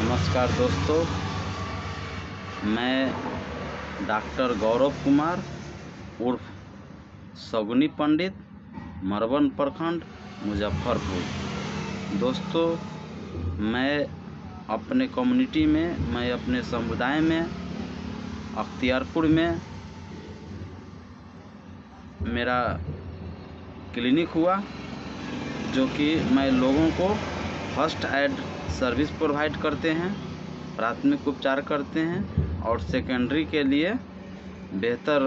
नमस्कार दोस्तों, मैं डॉक्टर गौरव कुमार उर्फ सगुनी पंडित, मरवन प्रखंड, मुजफ्फरपुर। दोस्तों, मैं अपने कम्युनिटी में, मैं अपने समुदाय में, अख्तियारपुर में मेरा क्लिनिक हुआ, जो कि मैं लोगों को फर्स्ट एड सर्विस प्रोवाइड करते हैं, प्राथमिक उपचार करते हैं और सेकेंडरी के लिए बेहतर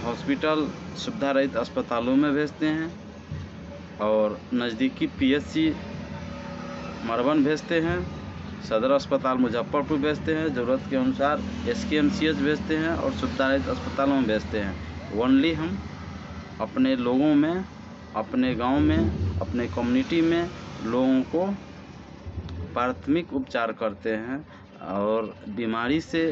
हॉस्पिटल, सुविधा रहित अस्पतालों में भेजते हैं और नज़दीकी पीएचसी मरवन भेजते हैं, सदर अस्पताल मुजफ्फरपुर भेजते हैं, ज़रूरत के अनुसार एसकेएमसीएच भेजते हैं और सुविधा रहित अस्पतालों में भेजते हैं। ओनली हम अपने लोगों में, अपने गांव में, अपने कम्युनिटी में लोगों को प्राथमिक उपचार करते हैं और बीमारी से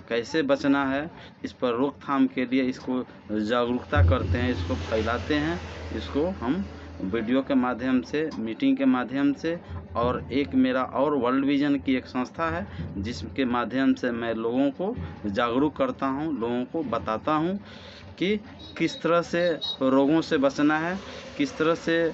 कैसे बचना है इस पर रोकथाम के लिए इसको जागरूकता करते हैं, इसको फैलाते हैं। इसको हम वीडियो के माध्यम से, मीटिंग के माध्यम से, और एक मेरा और वर्ल्ड विजन की एक संस्था है जिसके माध्यम से मैं लोगों को जागरूक करता हूं, लोगों को बताता हूं कि किस तरह से रोगों से बचना है, किस तरह से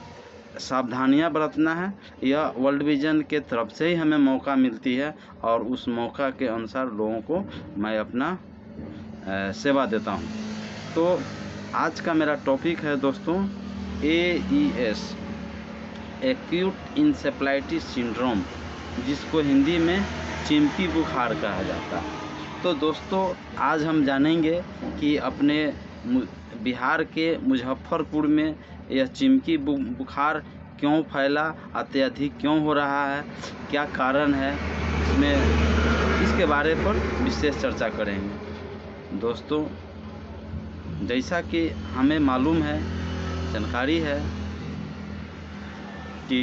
सावधानियां बरतना है। यह वर्ल्ड विजन के तरफ से ही हमें मौका मिलती है और उस मौका के अनुसार लोगों को मैं अपना सेवा देता हूं। तो आज का मेरा टॉपिक है दोस्तों, AES, एक्यूट इंसेफ्लाइटिस सिंड्रोम, जिसको हिंदी में चिमकी बुखार कहा जाता है। तो दोस्तों, आज हम जानेंगे कि अपने बिहार के मुजफ्फरपुर में यह चिमकी बुखार क्यों फैला, अत्यधिक क्यों हो रहा है, क्या कारण है, इसके बारे पर विशेष चर्चा करेंगे। दोस्तों, जैसा कि हमें मालूम है, जानकारी है कि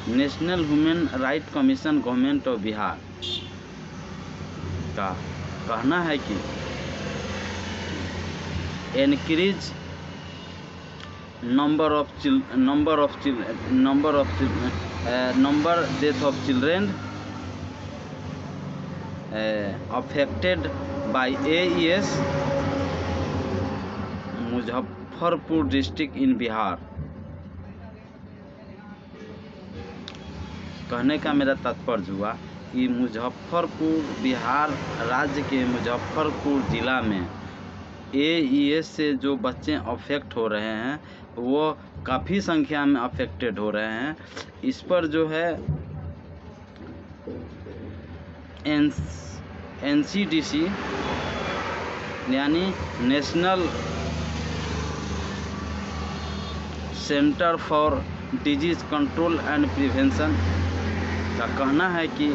national human right commission government of Bihar का कहना है कि increase number death of children affected by AES Muzaffarpur district in Bihar. कहने का मेरा तात्पर्य हुआ कि मुजफ्फरपुर, बिहार राज्य के मुजफ्फरपुर ज़िला में AES से जो बच्चे अफेक्ट हो रहे हैं वो काफ़ी संख्या में अफेक्टेड हो रहे हैं। इस पर जो है NCDC यानी national centre for disease control and prevention का कहना है कि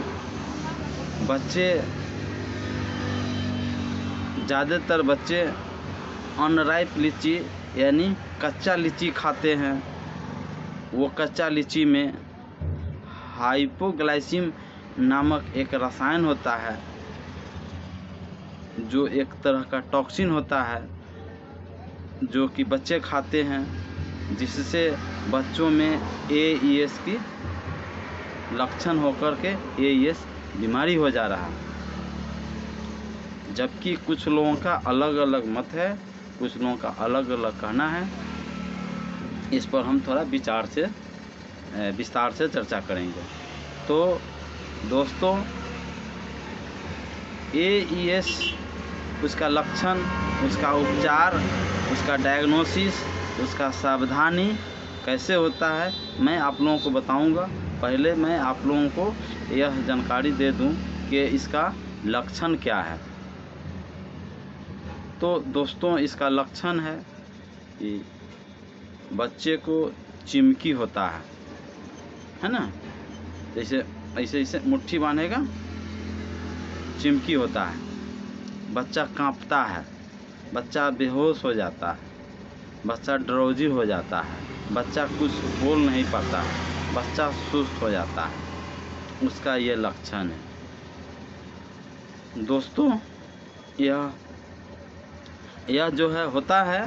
ज़्यादातर बच्चे अनराइप लीची यानी कच्चा लीची खाते हैं। वो कच्चा लीची में हाइपोग्लाइसीम नामक एक रसायन होता है, जो एक तरह का टॉक्सिन होता है, जो कि बच्चे खाते हैं, जिससे बच्चों में AES की लक्षण होकर के AES बीमारी हो जा रहा है। जबकि कुछ लोगों का अलग अलग मत है, कुछ लोगों का अलग अलग कहना है। इस पर हम थोड़ा विस्तार से चर्चा करेंगे। तो दोस्तों, AES, उसका लक्षण, उसका उपचार, उसका डायग्नोसिस, उसका सावधानी कैसे होता है, मैं आप लोगों को बताऊंगा। पहले मैं आप लोगों को यह जानकारी दे दूं कि इसका लक्षण क्या है। तो दोस्तों, इसका लक्षण है कि बच्चे को चिमकी होता है ना, जैसे ऐसे मुट्ठी बांधेगा, चिमकी होता है, बच्चा कांपता है, बच्चा बेहोश हो जाता है, बच्चा ड्राउजी हो जाता है, बच्चा कुछ बोल नहीं पाता है, बच्चा सुस्त हो जाता है, उसका ये लक्षण है। दोस्तों, यह जो है होता है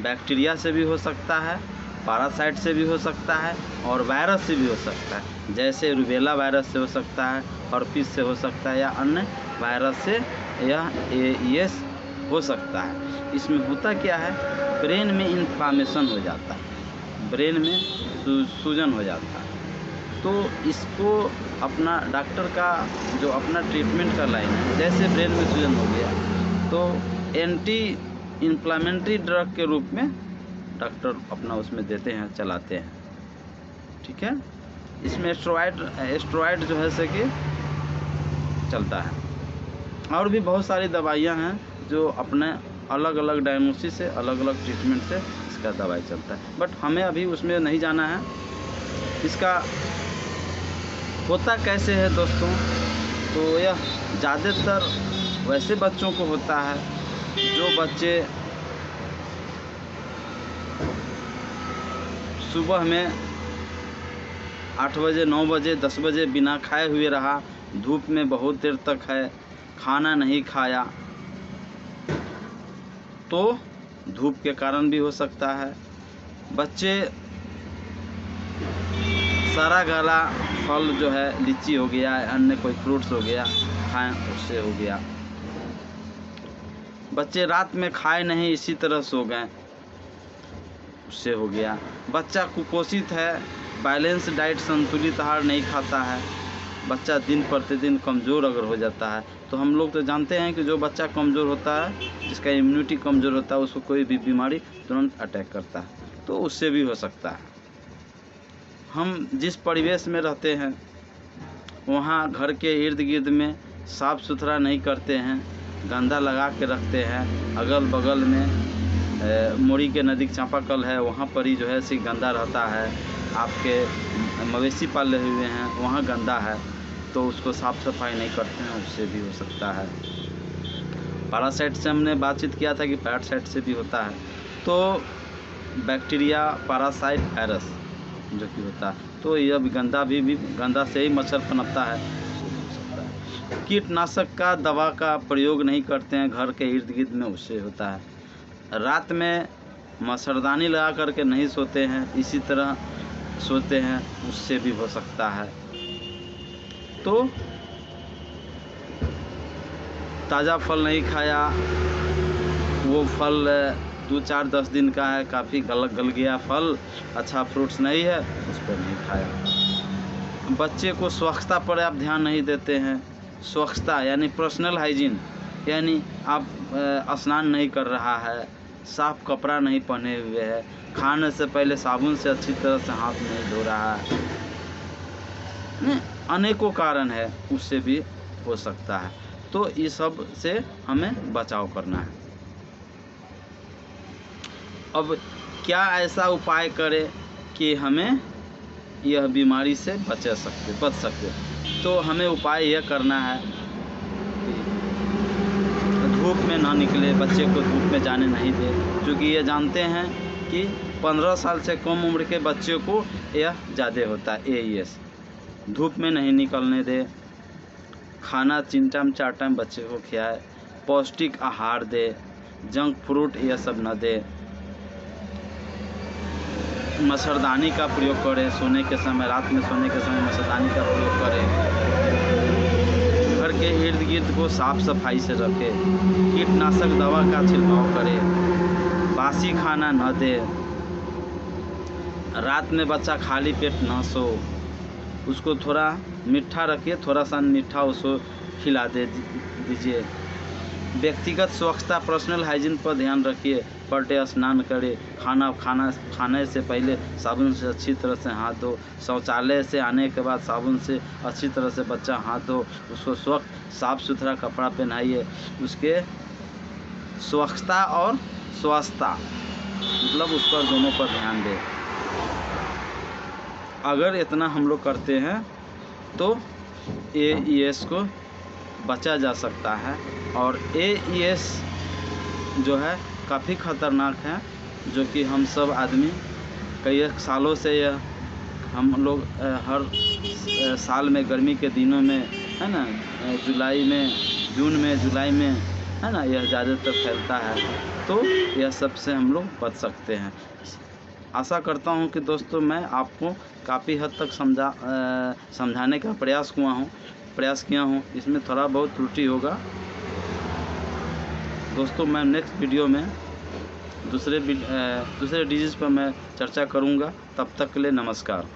बैक्टीरिया से भी हो सकता है, पैरासाइट से भी हो सकता है और वायरस से भी हो सकता है। जैसे रूबेला वायरस से हो सकता है, हर्पीस से हो सकता है या अन्य वायरस से यह AES हो सकता है। इसमें होता क्या है, ब्रेन में इन्फ्लामेशन हो जाता है, ब्रेन में सूजन हो जाता है। तो इसको अपना डॉक्टर का जो अपना ट्रीटमेंट का लाइन है, जैसे ब्रेन में सूजन हो गया तो एंटी इन्फ्लामेटरी ड्रग के रूप में डॉक्टर अपना उसमें देते हैं, चलाते हैं। ठीक है, इसमें स्टेरॉइड जो है से कि चलता है। और भी बहुत सारी दवाइयाँ हैं जो अपने अलग अलग डायग्नोसिस से, अलग अलग ट्रीटमेंट से इसका दवाई चलता है। बट हमें अभी उसमें नहीं जाना है। इसका होता कैसे है दोस्तों, तो यह ज़्यादातर वैसे बच्चों को होता है जो बच्चे सुबह में 8 बजे, 9 बजे, 10 बजे बिना खाए हुए रहा, धूप में बहुत देर तक है, खाना नहीं खाया, तो धूप के कारण भी हो सकता है। बच्चे सारा गला फल जो है, लीची हो गया, अन्य कोई फ्रूट्स हो गया, खाएं, उससे हो गया। बच्चे रात में खाए नहीं, इसी तरह सो गए, उससे हो गया। बच्चा कुपोषित है, बैलेंस डाइट, संतुलित आहार नहीं खाता है, बच्चा दिन प्रतिदिन कमज़ोर अगर हो जाता है, तो हम लोग तो जानते हैं कि जो बच्चा कमज़ोर होता है, जिसका इम्यूनिटी कमज़ोर होता है, उसको कोई भी बीमारी तुरंत अटैक करता है, तो उससे भी हो सकता है। हम जिस परिवेश में रहते हैं वहाँ घर के इर्द गिर्द में साफ़ सुथरा नहीं करते हैं, गंदा लगा के रखते हैं। अगल बगल में मोड़ी के नज़दीक चापाकल है, वहाँ पर ही जो है से गंदा रहता है। आपके मवेशी पाले हुए हैं, वहाँ गंदा है, तो उसको साफ़ सफाई नहीं करते हैं, उससे भी हो सकता है। पैरासाइट से हमने बातचीत किया था कि पैरासाइट से भी होता है। तो बैक्टीरिया, पैरासाइट, वायरस जो कि होता है, तो यह गंदा भी गंदा से ही मच्छर पनपता है, उससे भी हो सकता है। कीटनाशक का दवा का प्रयोग नहीं करते हैं घर के इर्द गिर्द में, उससे होता है। रात में मच्छरदानी लगा करके नहीं सोते हैं, इसी तरह सोते हैं, उससे भी हो सकता है। तो ताज़ा फल नहीं खाया, वो फल 2, 4, 10 दिन का है, काफ़ी गल गया फल, अच्छा फ्रूट्स नहीं है, उस पर नहीं खाया। बच्चे को स्वच्छता पर आप ध्यान नहीं देते हैं। स्वच्छता यानी पर्सनल हाइजीन, यानी आप स्नान नहीं कर रहा है, साफ कपड़ा नहीं पहने हुए है, खाने से पहले साबुन से अच्छी तरह से हाथ नहीं धो रहा है, अनेकों कारण है, उससे भी हो सकता है। तो इस सब से हमें बचाव करना है। अब क्या ऐसा उपाय करें कि हमें यह बीमारी से बच सके, तो हमें उपाय यह करना है, धूप में ना निकले, बच्चे को धूप में जाने नहीं दे, क्योंकि ये जानते हैं कि 15 साल से कम उम्र के बच्चे को यह ज़्यादा होता है AES। धूप में नहीं निकलने दे, खाना 3 टाइम 4 टाइम बच्चे को खिलाए, पौष्टिक आहार दे, जंक फ्रूट यह सब न दे, मच्छरदानी का प्रयोग करें, सोने के समय, रात में सोने के समय मच्छरदानी का प्रयोग करें, घर के इर्द गिर्द को साफ सफाई से रखें, कीटनाशक दवा का छिड़काव करें, बासी खाना न दे, रात में बच्चा खाली पेट न सो, उसको थोड़ा मीठा रखिए, थोड़ा सा मीठा उसको खिला दीजिए। व्यक्तिगत स्वच्छता, पर्सनल हाइजीन पर ध्यान रखिए, पर डे स्नान करें, खाने से पहले साबुन से अच्छी तरह से हाथ धो, शौचालय से आने के बाद साबुन से अच्छी तरह से बच्चा हाथ धो, उसको स्वच्छ साफ़ सुथरा कपड़ा पहनाइए। उसके स्वच्छता और स्वास्थ्यता मतलब उस पर दोनों पर ध्यान दें। अगर इतना हम लोग करते हैं तो AES को बचा जा सकता है। और AES जो है काफ़ी ख़तरनाक है, जो कि हम सब आदमी कई सालों से यह हम लोग हर साल में गर्मी के दिनों में है ना, जून में जुलाई में है ना, यह ज़्यादातर फैलता है। तो यह सब से हम लोग बच सकते हैं। आशा करता हूं कि दोस्तों मैं आपको काफ़ी हद तक समझाने का प्रयास किया हूं। इसमें थोड़ा बहुत त्रुटि होगा दोस्तों। मैं नेक्स्ट वीडियो में दूसरे डिजीज़ पर मैं चर्चा करूंगा। तब तक के लिए नमस्कार।